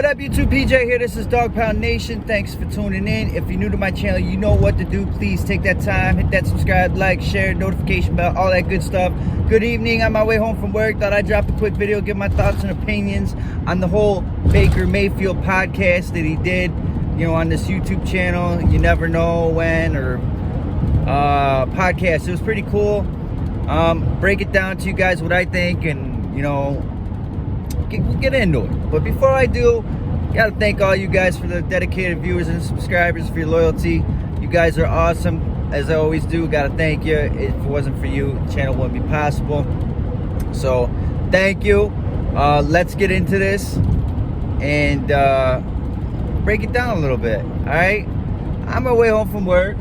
What up, YouTube? PJ here. This is Dawg Nation. Thanks for tuning in. If you're new to my channel, you know what to do. Please take that time, hit that subscribe, like, share, notification bell, all that good stuff. Good evening. On my way home from work, thought I'd drop a quick video, give my thoughts and opinions on the whole Baker Mayfield podcast that he did, you know, on this YouTube channel. You never know when, or podcast. It was pretty cool. Break it down to you guys what I think, and you know, we'll get into it. But before I do, gotta thank all you guys for the dedicated viewers and subscribers, for your loyalty. You guys are awesome, as I always do. Gotta thank you. If it wasn't for you, the channel wouldn't be possible. So thank you. Let's get into this and break it down a little bit. All right, on my way home from work,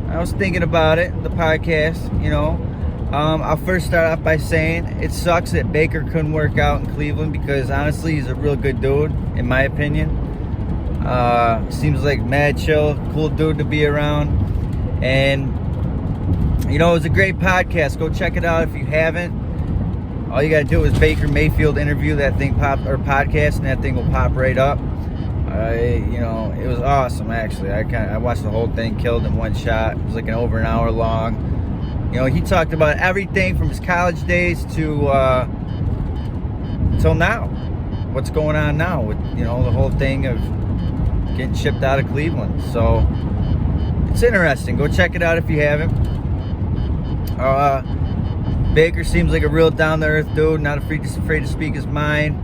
I was thinking about it, the podcast, you know. I'll first start off by saying it sucks that Baker couldn't work out in Cleveland, because honestly, he's a real good dude, in my opinion. Seems like mad chill, cool dude to be around. And, you know, it was a great podcast. Go check it out if you haven't. All you gotta do is Baker Mayfield interview, that thing or podcast, and that thing will pop right up. You know, it was awesome, actually. I watched the whole thing, killed in one shot. It was like over an hour long. You know, he talked about everything from his college days to till now. What's going on now with, you know, the whole thing of getting shipped out of Cleveland. So it's interesting. Go check it out if you haven't. Baker seems like a real down-to-earth dude, not afraid to speak his mind.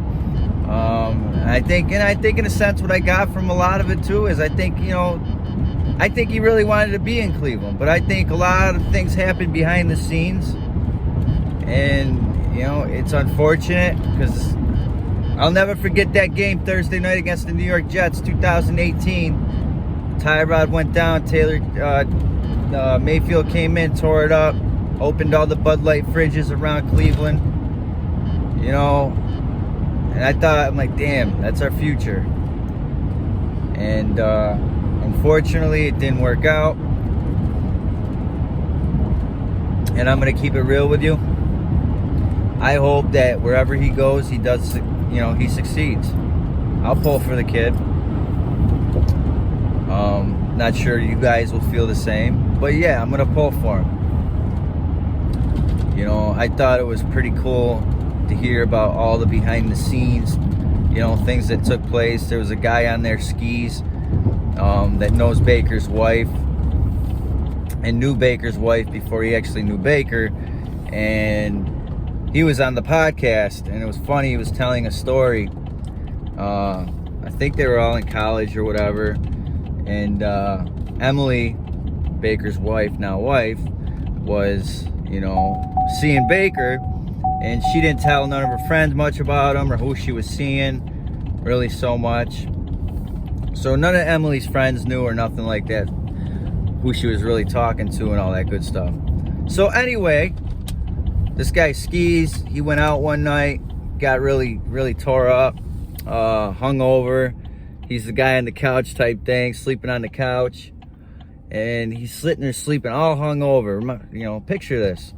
I think in a sense what I got from a lot of it too is I think he really wanted to be in Cleveland, but I think a lot of things happened behind the scenes, and you know, it's unfortunate, because I'll never forget that game Thursday night against the New York Jets, 2018. Tyrod went down, Mayfield came in, tore it up, opened all the Bud Light fridges around Cleveland, you know, and I thought, I'm like, damn, that's our future. And unfortunately, it didn't work out. And I'm going to keep it real with you. I hope that wherever he goes, he does, you know, he succeeds. I'll pull for the kid. Not sure you guys will feel the same, but yeah, I'm going to pull for him. You know, I thought it was pretty cool to hear about all the behind the scenes, you know, things that took place. There was a guy on their skis that knows Baker's wife and knew Baker's wife before he actually knew Baker, and he was on the podcast, and it was funny. He was telling a story. I think they were all in college or whatever, and Emily, Baker's wife, now wife, was, you know, seeing Baker, and she didn't tell none of her friends much about him or who she was seeing, really so much. So none of Emily's friends knew or nothing like that, who she was really talking to and all that good stuff. So anyway, this guy skis. He went out one night, got really, really tore up, hungover. He's the guy on the couch type thing, sleeping on the couch. And he's sitting there sleeping, all hungover. You know, picture this.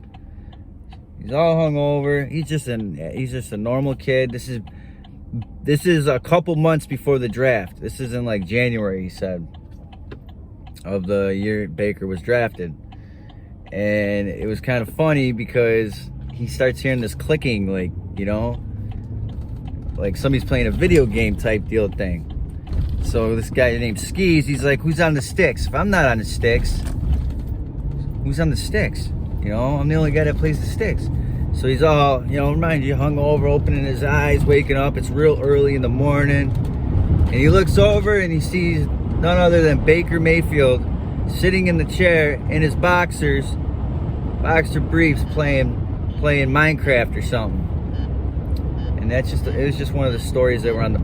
He's all hungover. He's just a normal kid. This is a couple months before the draft. This is in like January, he said, of the year Baker was drafted. And it was kind of funny because he starts hearing this clicking, like, you know, like somebody's playing a video game type deal thing. So this guy named Skis, he's like, who's on the sticks? If I'm not on the sticks, who's on the sticks? You know, I'm the only guy that plays the sticks. So he's all, you know, remind you, hungover, opening his eyes, waking up. It's real early in the morning. And he looks over and he sees none other than Baker Mayfield sitting in the chair in his boxer briefs playing Minecraft or something. And it was just one of the stories that were on the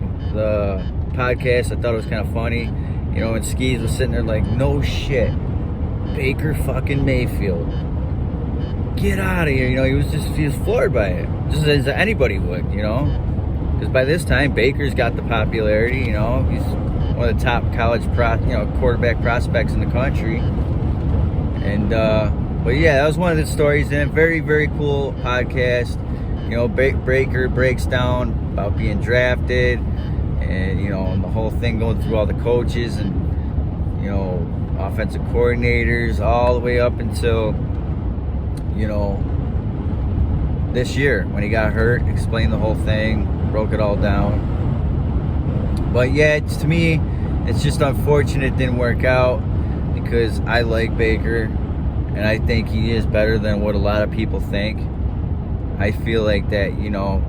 podcast. I thought it was kind of funny. You know, and Skis was sitting there like, no shit. Baker fucking Mayfield. Get out of here. You know, he was floored by it, just as anybody would, you know, because by this time Baker's got the popularity. You know, he's one of the top college quarterback prospects in the country. And but yeah, that was one of the stories, and a very, very cool podcast. You know, Baker breaks down about being drafted and you know, and the whole thing going through all the coaches and, you know, offensive coordinators all the way up until, you know, this year when he got hurt, explained the whole thing, broke it all down. But yeah, to me, it's just unfortunate it didn't work out, because I like Baker and I think he is better than what a lot of people think. I feel like that, you know,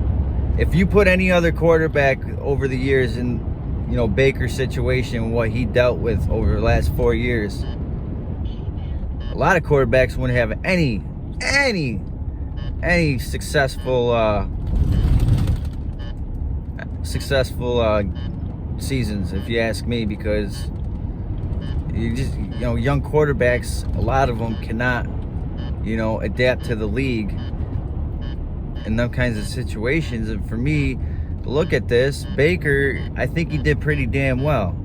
if you put any other quarterback over the years in, you know, Baker's situation, what he dealt with over the last 4 years, a lot of quarterbacks wouldn't have any successful seasons, if you ask me, because you just, you know, young quarterbacks, a lot of them cannot, you know, adapt to the league in those kinds of situations. And for me to look at this, Baker, I think he did pretty damn well,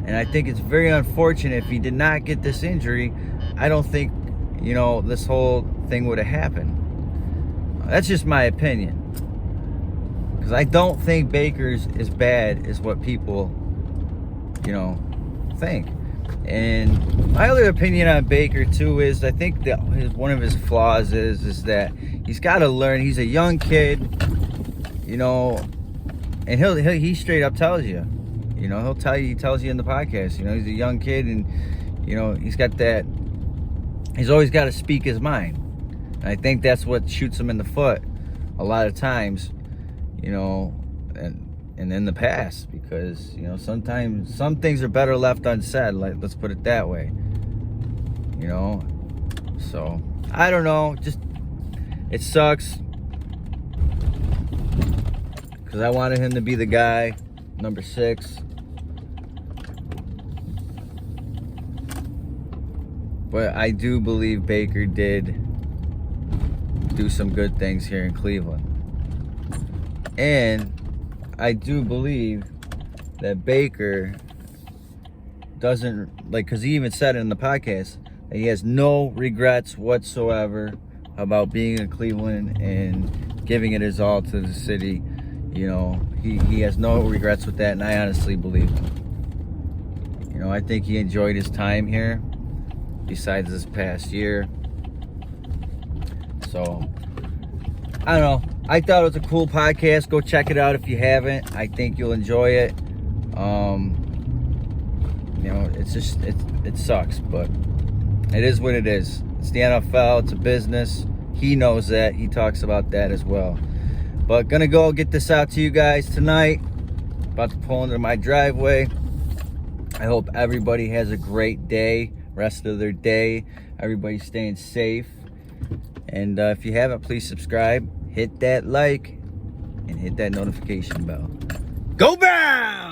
and I think it's very unfortunate if he did not get this injury. I don't think, you know, this whole thing would have happened. That's just my opinion, because I don't think Baker's as bad as what people, you know, think. And my other opinion on Baker too is, I think that one of his flaws is that he's got to learn. He's a young kid, you know, and he straight up tells you, you know, he tells you in the podcast, you know, he's a young kid, and you know, he's always got to speak his mind. And I think that's what shoots him in the foot a lot of times, you know, and in the past, because, you know, sometimes some things are better left unsaid, like, let's put it that way, you know. So I don't know, just, it sucks, because I wanted him to be the guy, number 6. But I do believe Baker did do some good things here in Cleveland. And I do believe that Baker doesn't, like, because he even said it in the podcast, that he has no regrets whatsoever about being in Cleveland and giving it his all to the city. You know, he has no regrets with that, and I honestly believe him. You know, I think he enjoyed his time here, besides this past year. So, I don't know. I thought it was a cool podcast. Go check it out if you haven't. I think you'll enjoy it. You know, it's just, it sucks, but it is what it is. It's the NFL. It's a business. He knows that. He talks about that as well. But gonna go get this out to you guys tonight. About to pull into my driveway. I hope everybody has a great day, rest of their day. Everybody's staying safe. And if you haven't, please subscribe, hit that like, and hit that notification bell. Go Browns!